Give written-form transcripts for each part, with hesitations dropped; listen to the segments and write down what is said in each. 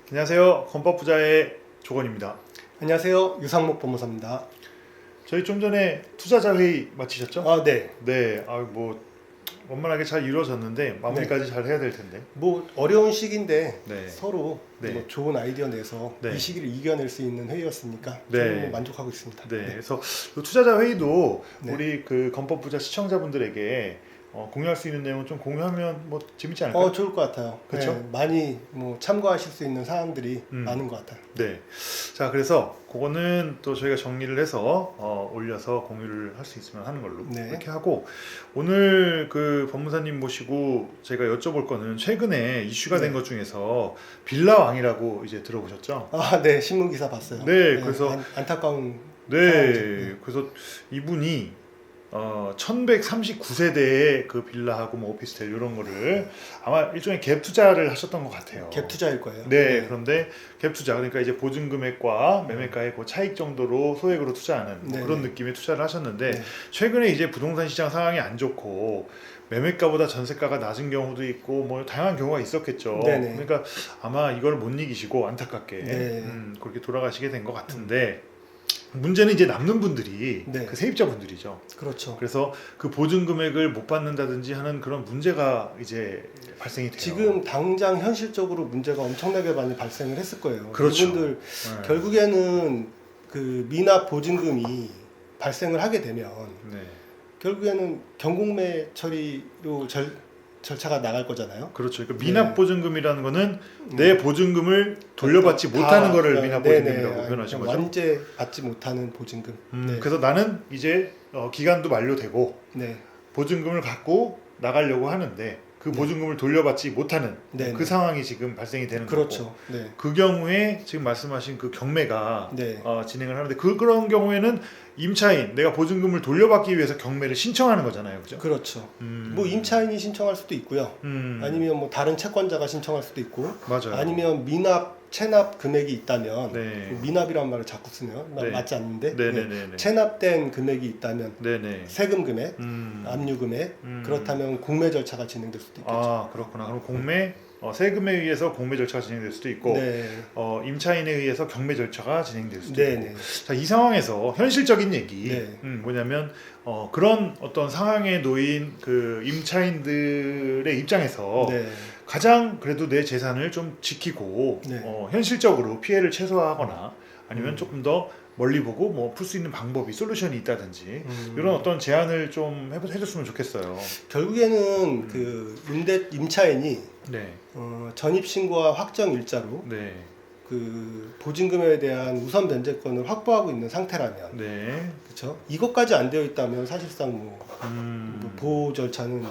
안녕하세요. 건법부자의 조건입니다. 안녕하세요. 유상목 법무사입니다. 저희 좀 전에 투자자 회의 마치셨죠? 네. 네. 뭐 원만하게 잘 이루어졌는데 마무리까지 잘 해야 될 텐데. 뭐 어려운 시기인데 네. 서로 네. 뭐 좋은 아이디어 내서 네. 이 시기를 이겨낼 수 있는 회의였으니까 네. 저는 뭐 만족하고 있습니다. 네. 그래서 이 투자자 회의도 네. 우리 그 건법부자 시청자분들에게 공유할 수 있는 내용을 좀 공유하면 뭐 재밌지 않을까요? 좋을 것 같아요. 그쵸? 네, 많이 뭐 참고하실 수 있는 사람들이 많은 것 같아요. 네. 자, 그래서 그거는 또 저희가 정리를 해서 올려서 공유를 할 수 있으면 하는 걸로 네. 이렇게 하고, 오늘 그 법무사님 모시고 제가 여쭤볼 거는 최근에 이슈가 된 네. 것 중에서 빌라 왕이라고 이제 들어보셨죠? 네. 신문 기사 봤어요. 네, 그래서 안타까운 네, 상황이죠. 네. 그래서 이분이 1139세대의 그 빌라하고 뭐 오피스텔 이런 거를 아마 일종의 갭 투자를 하셨던 것 같아요. 갭 투자일 거예요. 네, 그런데 갭 투자, 그러니까 이제 보증 금액과 매매가의 그 차익 정도로 소액으로 투자하는 뭐 네, 그런 네. 느낌의 투자를 하셨는데, 네. 최근에 이제 부동산 시장 상황이 안 좋고 매매가보다 전세가가 낮은 경우도 있고 뭐 다양한 경우가 있었겠죠. 네, 네. 그러니까 아마 이걸 못 이기시고 안타깝게 네. 그렇게 돌아가시게 된 것 같은데, 문제는 이제 남는 분들이 네. 그 세입자분들이죠. 그렇죠. 그래서 그 보증 금액을 못 받는다든지 하는 그런 문제가 이제 발생이 돼요. 지금 당장 현실적으로 문제가 엄청나게 많이 발생을 했을 거예요. 그렇죠. 이분들 네. 결국에는 그 미납 보증금이 발생을 하게 되면 네. 결국에는 경공매 처리로 절차가 나갈 거잖아요. 그렇죠. 그러니까 미납 네. 보증금이라는 거는 내 보증금을 돌려받지 못하는 거를 미납 보증금이라고 네네. 표현하신 거죠. 완제 받지 못하는 보증금. 네. 그래서 나는 이제 기간도 만료되고 네. 보증금을 갖고 나가려고 하는데 그 네. 보증금을 돌려받지 못하는 네, 그 네. 상황이 지금 발생이 되는 그렇죠. 거고, 네. 그 경우에 지금 말씀하신 그 경매가 네. 진행을 하는데, 그런 경우에는 임차인, 내가 보증금을 돌려받기 위해서 경매를 신청하는 거잖아요, 그죠? 그렇죠. 뭐 임차인이 신청할 수도 있고요. 아니면 뭐 다른 채권자가 신청할 수도 있고, 맞아요. 아니면 미납, 체납 금액이 있다면, 네. 미납이란 말을 자꾸 쓰네요. 네. 맞지 않는데, 네네네. 체납된 금액이 있다면 네네. 세금 금액, 음. 압류 금액, 그렇다면 공매 절차가 진행될 수도 있겠죠. 아, 그렇구나. 그럼 공매, 세금에 의해서 공매 절차가 진행될 수도 있고, 네. 임차인에 의해서 경매 절차가 진행될 수도 네, 있고. 네. 자, 이 상황에서 현실적인 얘기, 네. 뭐냐면 그런 어떤 상황에 놓인 그 임차인들의 입장에서 네. 가장 그래도 내 재산을 좀 지키고 네. 현실적으로 피해를 최소화하거나 아니면 조금 더 멀리 보고 뭐 풀 수 있는 방법이, 솔루션이 있다든지 이런 어떤 제안을 좀 해줬으면 좋겠어요. 결국에는 그 임차인이 네, 전입 신고와 확정 일자로 네, 그 보증금에 대한 우선 변제권을 확보하고 있는 상태라면, 네. 그렇죠? 이것까지 안 되어 있다면 사실상 뭐 보호 절차는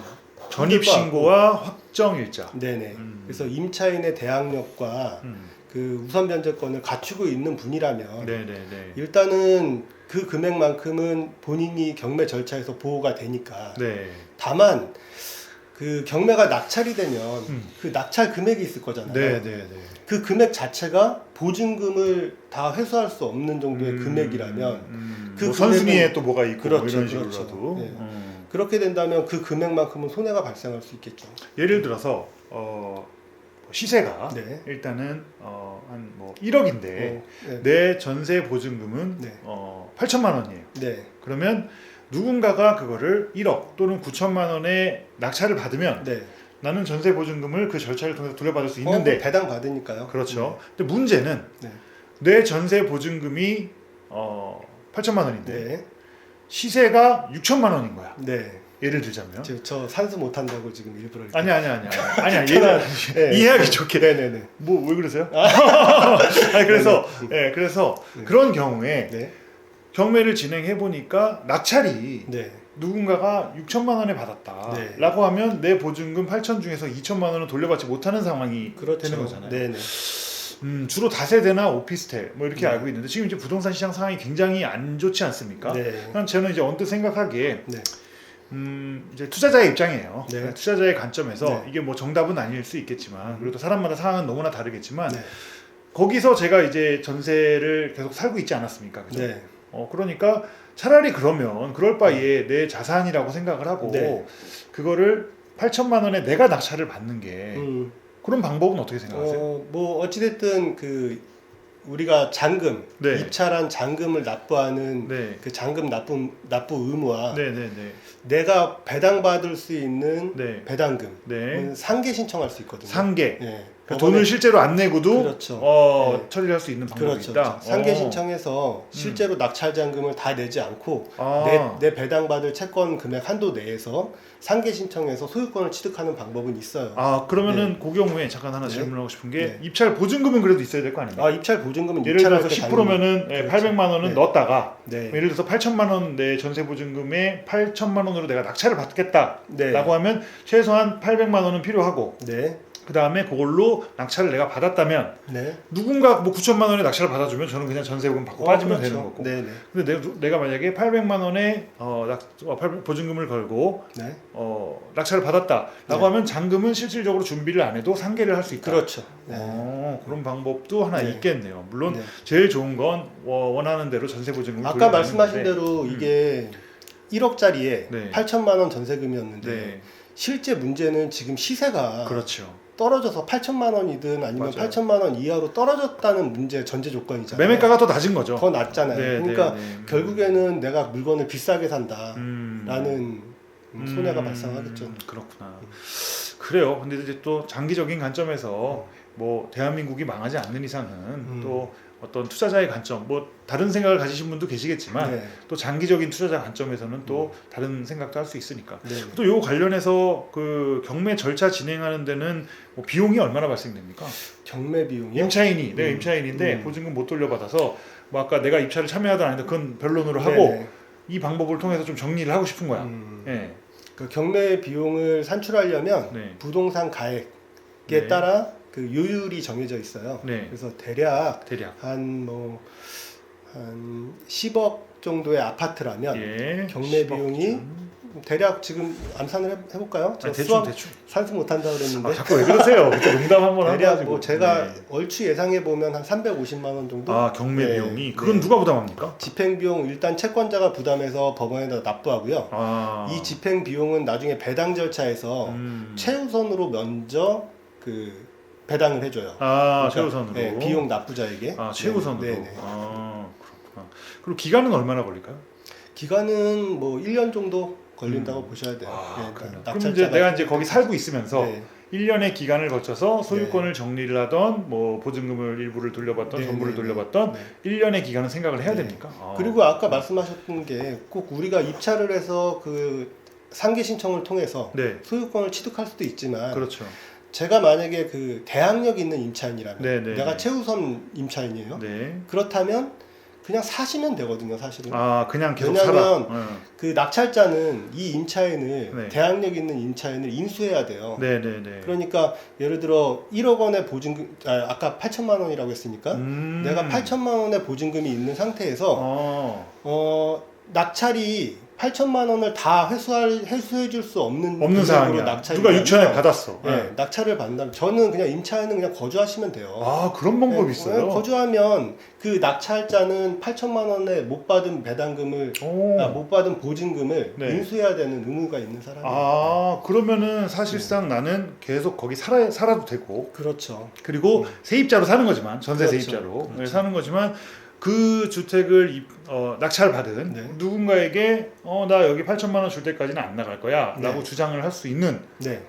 전입 힘들 것 같고. 신고와 확정 일자. 네네. 그래서 임차인의 대항력과 그 우선 변제권을 갖추고 있는 분이라면 네네네. 일단은 그 금액만큼은 본인이 경매 절차에서 보호가 되니까. 네. 다만 그 경매가 낙찰이 되면 그 낙찰 금액이 있을 거잖아요. 네네네. 그 금액 자체가 보증금을 다 회수할 수 없는 정도의 금액이라면 그 뭐 선순위에 금액은- 또 뭐가 있고 그렇죠, 뭐 이런 그렇죠. 식으로라도. 네. 그렇게 된다면 그 금액만큼은 손해가 발생할 수 있겠죠. 예를 들어서 시세가 네. 일단은 한 뭐 1억인데 네. 내 전세 보증금은 네. 8천만 원이에요. 네. 그러면 누군가가 그거를 1억 또는 9천만 원에 낙찰을 받으면 네. 나는 전세 보증금을 그 절차를 통해서 돌려받을 수 그럼 있는데, 배당 받으니까요. 그렇죠. 근데 문제는 네. 내 전세 보증금이 8천만 원인데 네. 시세가 6천만 원인 거야. 네. 예를 들자면. 저 산수 못 한다고 지금 일부러 이렇게. 아니야. 네. 이해하기 좋게. 네네네. 뭐 왜 그러세요? 아니, 그래서 네. 그런 경우에 네. 경매를 진행해 보니까 낙찰이 네. 누군가가 6천만 원에 받았다 네. 라고 하면 내 보증금 8천 중에서 2천만 원을 돌려받지 못하는 상황이 그렇죠. 되는 거잖아요. 네네. 주로 다세대나 오피스텔 뭐 이렇게 네. 알고 있는데, 지금 이제 부동산 시장 상황이 굉장히 안 좋지 않습니까? 네. 그럼 저는 이제 언뜻 생각하기에 네. 이제 투자자의 입장이에요. 네. 투자자의 관점에서 네. 이게 뭐 정답은 아닐 수 있겠지만, 그리고 또 사람마다 상황은 너무나 다르겠지만, 네. 거기서 제가 이제 전세를 계속 살고 있지 않았습니까? 그죠? 네. 그러니까 차라리 그러면 그럴 바에 내 자산이라고 생각을 하고 네. 그거를 8천만 원에 내가 낙찰을 받는 게 그런 방법은 어떻게 생각하세요? 뭐 어찌됐든 그 우리가 잔금, 네. 입찰한 잔금을 납부하는 네. 그 잔금 납부 의무와 네네네. 내가 배당받을 수 있는 네. 배당금 네. 상계 신청할 수 있거든요. 상계. 예. 그러니까 돈을 실제로 안 내고도 그렇죠. 네. 처리를 할 수 있는 방법이 그렇죠. 있다. 상계 신청해서 실제로 낙찰 잔금을 다 내지 않고 내 배당받을 채권 금액 한도 내에서 상계 신청해서 소유권을 취득하는 방법은 있어요. 그러면은 그 경우에 잠깐 하나 네. 질문하고 싶은 게 네. 입찰 보증금은 그래도 있어야 될 거 아닙니까? 입찰 보증금은 예를 들어서 10%면은 그렇죠. 800만 원은 네. 넣었다가 네. 예를 들어서 8천만 원 내 전세 보증금에 8천만 원으로 내가 낙찰을 받겠다라고 네. 하면 최소한 800만 원은 필요하고 네. 그 다음에 그걸로 낙찰을 내가 받았다면 네. 누군가 뭐 9천만 원에 낙찰을 받아주면 저는 그냥 전세금 받고 빠지면 그렇죠. 되는 거고. 네네. 근데 내가 만약에 800만 원에 보증금을 걸고 네. 낙찰을 받았다라고 네. 하면 잔금은 실질적으로 준비를 안 해도 상계를 할 수 있다. 그렇죠. 네. 그런 방법도 하나 네. 있겠네요. 물론 네. 제일 좋은 건 원하는 대로 전세 보증금을 아까 돌려내는 말씀하신 건데. 대로 이게 1억짜리에 네. 8천만 원 전세금이었는데 네, 실제 문제는 지금 시세가 그렇죠. 떨어져서 8천만 원이든 아니면 맞아요. 8천만 원 이하로 떨어졌다는 문제 전제 조건이잖아요. 매매가가 더 낮은 거죠. 더 낮잖아요. 네, 그러니까 네, 네. 결국에는 내가 물건을 비싸게 산다라는 음. 손해가 발생하겠죠. 그렇구나. 그래요. 근데 이제 또 장기적인 관점에서 뭐 대한민국이 망하지 않는 이상은 또 어떤 투자자의 관점, 뭐 다른 생각을 가지신 분도 계시겠지만 네. 또 장기적인 투자자 관점에서는 또 다른 생각도 할 수 있으니까. 네. 또 요 관련해서 그 경매 절차 진행하는 데는 뭐 비용이 얼마나 발생됩니까? 경매 비용이요? 임차인이 내가 임차인인데 보증금 못 돌려받아서 뭐 아까 내가 입찰을 참여하든 아니든 그건 변론으로 하고 네네. 이 방법을 통해서 좀 정리를 하고 싶은 거야. 예. 그 경매 비용을 산출하려면 네. 부동산 가액에 네. 따라 그 요율이 정해져 있어요. 네. 그래서 대략 대략. 한 10억 정도의 아파트라면 예. 경매 10억 비용이 기준. 대략 지금 암산을 해볼까요? 저 대충 수학 대충. 산수 못한다 그랬는데 자꾸 왜 그러세요? 그때 농담 한번 대략 해가지고. 뭐 제가 네. 얼추 예상해 보면 한 350만 원 정도. 경매 네. 비용이 그건 네. 누가 부담합니까? 집행 비용 일단 채권자가 부담해서 법원에다 납부하고요. 이 집행 비용은 나중에 배당 절차에서 최우선으로 먼저 그 배당을 해줘요. 그러니까, 최우선으로. 네, 비용 납부자에게. 최우선으로. 네네. 그렇구나. 그리고 기간은 얼마나 걸릴까요? 기간은 뭐 1년 정도 걸린다고 보셔야 돼요. 그럼 낙찰자가- 이제 내가 이제 거기 살고 있으면서 네. 1년의 기간을 거쳐서 소유권을 정리를 하던 뭐 보증금을 일부를 돌려받던 네, 전부를 네, 돌려받던 네. 1년의 기간은 생각을 해야 네. 됩니까? 그리고 아까 말씀하셨던 게 꼭 우리가 입찰을 해서 그 상계 신청을 통해서 네. 소유권을 취득할 수도 있지만 그렇죠. 제가 만약에 그 대항력 있는 임차인이라면 네, 네, 내가 네. 최우선 임차인이에요. 네. 그렇다면 그냥 사시면 되거든요, 사실은. 그냥 계속 왜냐면 살아. 그 낙찰자는 이 임차인을 네. 대항력 있는 임차인을 인수해야 돼요. 네, 네, 네. 그러니까 예를 들어 1억 원의 보증금, 아까 8천만 원이라고 했으니까 내가 8천만 원의 보증금이 있는 상태에서 낙찰이 8천만 원을 다 회수해 줄 수 없는 없는 상황이야. 낙찰이 누가 6천에 받았어. 네, 낙찰을 받는다면 저는 그냥 임차인은 그냥 거주하시면 돼요. 그런 방법이 네, 있어요. 거주하면 그 낙찰자는 8천만 원에 못 받은 배당금을 못 받은 보증금을 네. 인수해야 되는 의무가 있는 사람이에요. 그러면은 사실상 나는 계속 거기 살아도 되고 그렇죠. 그리고 세입자로 사는 거지만 전세 그렇죠. 세입자로 그렇죠. 사는 거지만 그 주택을 낙찰 받은 네. 누군가에게 나 여기 8천만 원 줄 때까지는 안 나갈 거야 라고 네. 주장을 할 수 있는 네.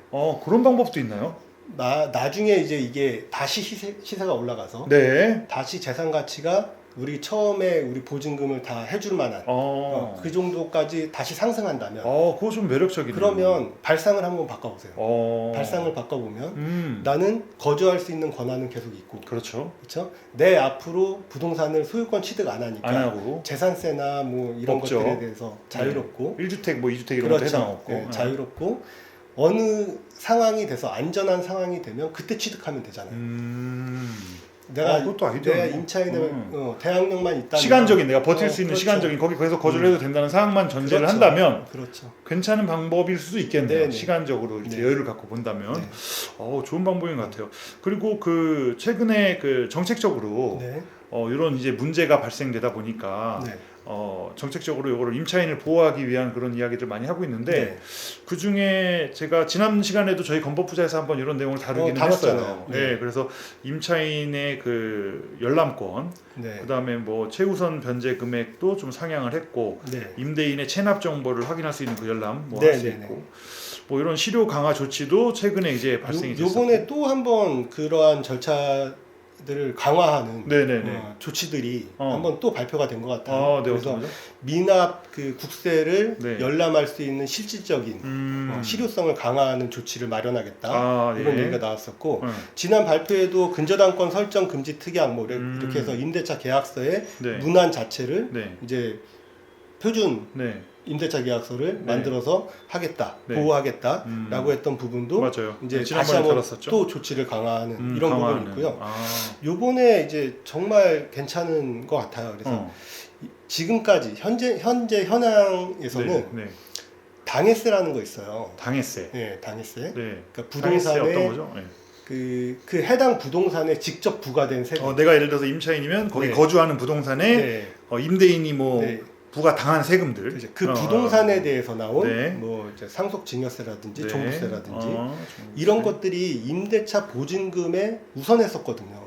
그런 방법도 있나요? 나중에 이제 이게 다시 시세가 올라가서 네. 다시 재산 가치가 우리 처음에 우리 보증금을 다 해줄 만한 그 정도까지 다시 상승한다면 그거 좀 매력적이네요. 그러면 발상을 한번 바꿔보세요. 어. 발상을 바꿔보면 나는 거주할 수 있는 권한은 계속 있고 그렇죠. 그렇죠? 내 앞으로 부동산을 소유권 취득 안 하니까 안 하고 재산세나 뭐 이런 없죠. 것들에 대해서 자유롭고 1주택 뭐 2주택 이런 그렇죠. 것도 해당 없고 네, 자유롭고 어느 상황이 돼서 안전한 상황이 되면 그때 취득하면 되잖아요. 내가 그것도 아이디어네. 내가 임차인의 대항력만 있다면 시간적인 내가 버틸 수 있는 그렇죠. 시간적인 거기 계속 거주를 해도 된다는 상황만 전제를 그렇죠. 한다면 그렇죠. 괜찮은 방법일 수도 있겠네요. 네네. 시간적으로 이제 네. 여유를 갖고 본다면 네. 좋은 방법인 것 같아요. 그리고 최근에 정책적으로 네. 이런 이제 문제가 발생되다 보니까 네. 정책적으로 이거를 임차인을 보호하기 위한 그런 이야기들 많이 하고 있는데 네. 그 중에 제가 지난 시간에도 저희 건법부자에서 한번 이런 내용을 다루기는 했어요. 네. 네, 그래서 임차인의 그 열람권, 네. 그다음에 뭐 최우선 변제 금액도 좀 상향을 했고 네. 임대인의 체납 정보를 확인할 수 있는 그 열람 뭐 네, 할 수 네, 있고 뭐 이런 실효 강화 조치도 최근에 이제 발생이 됐었고. 요번에 또 한번 그러한 절차들을 강화하는 네네네. 조치들이 한번 또 발표가 된 것 같아요. 아, 네, 그래서 어떤 거죠? 미납 그 국세를 네. 열람할 수 있는 실질적인 실효성을 강화하는 조치를 마련하겠다. 이런 얘기가 나왔었고 지난 발표에도 근저당권 설정 금지 특약 뭐 이렇게 해서 임대차 계약서의 네. 문안 자체를 네. 이제 표준 네. 임대차 계약서를 만들어서 하겠다, 네. 보호하겠다라고 했던 부분도 맞아요. 이제 지난번에 다시 한번 다뤘었죠. 또 조치를 강화하는 이런 강화하는. 부분이 있고요. 아. 요번에 이제 정말 괜찮은 것 같아요. 그래서 지금까지 현재 현황에서는 네. 네. 당해세라는 거 있어요. 당해세. 네, 당해세. 네. 그러니까 당해세 어떤 부동산에 거죠? 네. 그 해당 부동산에 직접 부과된 세금. 내가 예를 들어서 임차인이면 거기 네. 거주하는 부동산에 네. 임대인이 뭐 네. 부가 당한 세금들. 그죠. 그 부동산에 대해서 나온 네. 뭐 이제 상속증여세라든지 네. 종부세라든지 종부세. 이런 것들이 임대차 보증금에 우선했었거든요.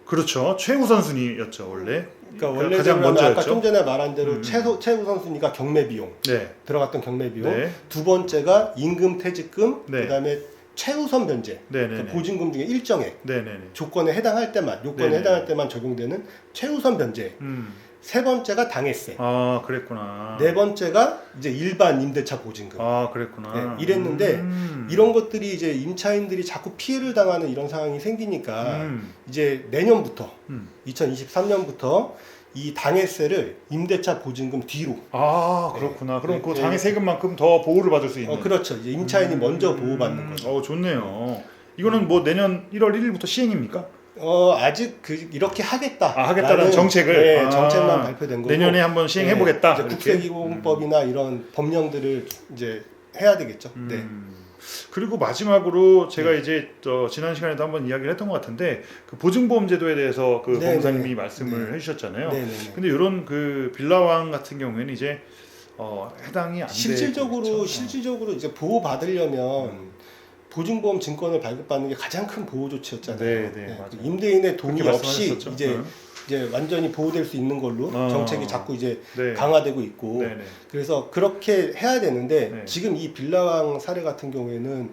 그렇죠. 최우선 순위였죠 원래. 그러니까 원래 가장 아까 먼저였죠. 좀 전에 말한 대로 최우선 순위가 경매 비용, 네. 들어갔던 경매 비용. 네. 두 번째가 임금 퇴직금, 네. 그다음에 최우선 변제. 네네네. 그러니까 보증금 중에 일정액 네네네. 조건에 해당할 때만 요건에 네네. 해당할 때만 적용되는 최우선 변제. 세 번째가 당해세. 아 그랬구나. 네 번째가 이제 일반 임대차 보증금. 아 그랬구나. 네, 이랬는데 이런 것들이 이제 임차인들이 자꾸 피해를 당하는 이런 상황이 생기니까 이제 내년부터 2023년부터 이 당해세를 임대차 보증금 뒤로. 아 그렇구나. 그럼 네, 그 네. 당해 세금만큼 더 보호를 받을 수 있는. 그렇죠. 이제 임차인이 먼저 보호받는 거죠. 좋네요. 이거는 뭐 내년 1월 1일부터 시행입니까? 아직 이렇게 하겠다. 하겠다는 정책을. 네, 정책만 발표된 거고. 내년에 한번 시행해 보겠다. 네, 국세기본법이나 이런 법령들을 이제 해야 되겠죠. 네. 그리고 마지막으로 제가 이제 지난 시간에도 한번 이야기를 했던 것 같은데 그 보증보험제도에 대해서 그 법무사님이 말씀을 해주셨잖아요. 근데 이런 그 빌라왕 같은 경우에는 이제 해당이 안 되죠. 실질적으로 이제 보호 받으려면 보증보험 증권을 발급받는 게 가장 큰 보호 조치였잖아요. 맞아요. 임대인의 동의 없이 말씀하셨었죠. 이제 완전히 보호될 수 있는 걸로 정책이 자꾸 이제 네. 강화되고 있고 네네. 그래서 그렇게 해야 되는데 네. 지금 이 빌라왕 사례 같은 경우에는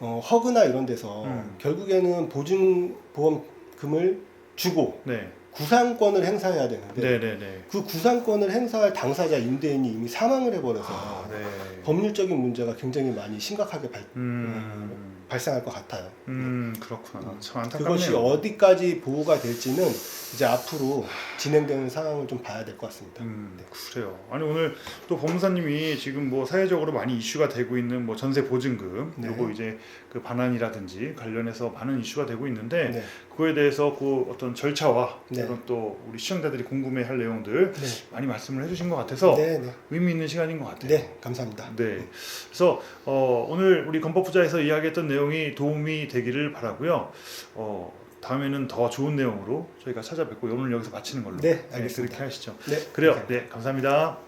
허그나 이런 데서 결국에는 보증보험금을 주고 네. 구상권을 행사해야 되는데 네네네. 그 구상권을 행사할 당사자 임대인이 이미 사망을 해버려서 네. 법률적인 문제가 굉장히 많이 심각하게 발생할 것 같아요. 그렇구나. 참 안타깝네요. 그것이 어디까지 보호가 될지는 이제 앞으로 진행되는 상황을 좀 봐야 될 것 같습니다. 네. 그래요. 아니 오늘 또 법무사님이 지금 뭐 사회적으로 많이 이슈가 되고 있는 뭐 전세 보증금 요거 이제 그 반환이라든지 관련해서 많은 이슈가 되고 있는데 그거에 대해서 그 어떤 절차와 이런 또 우리 시청자들이 궁금해할 내용들 많이 말씀을 해주신 것 같아서 의미 있는 시간인 것 같아요. 네, 감사합니다. 네. 그래서 오늘 우리 건법부자에서 이야기했던 내용이 도움이 되기를 바라고요. 다음에는 더 좋은 내용으로 저희가 찾아뵙고 오늘 여기서 마치는 걸로. 네, 알겠습니다. 그렇게 하시죠. 네, 그래요. 감사합니다. 네, 감사합니다.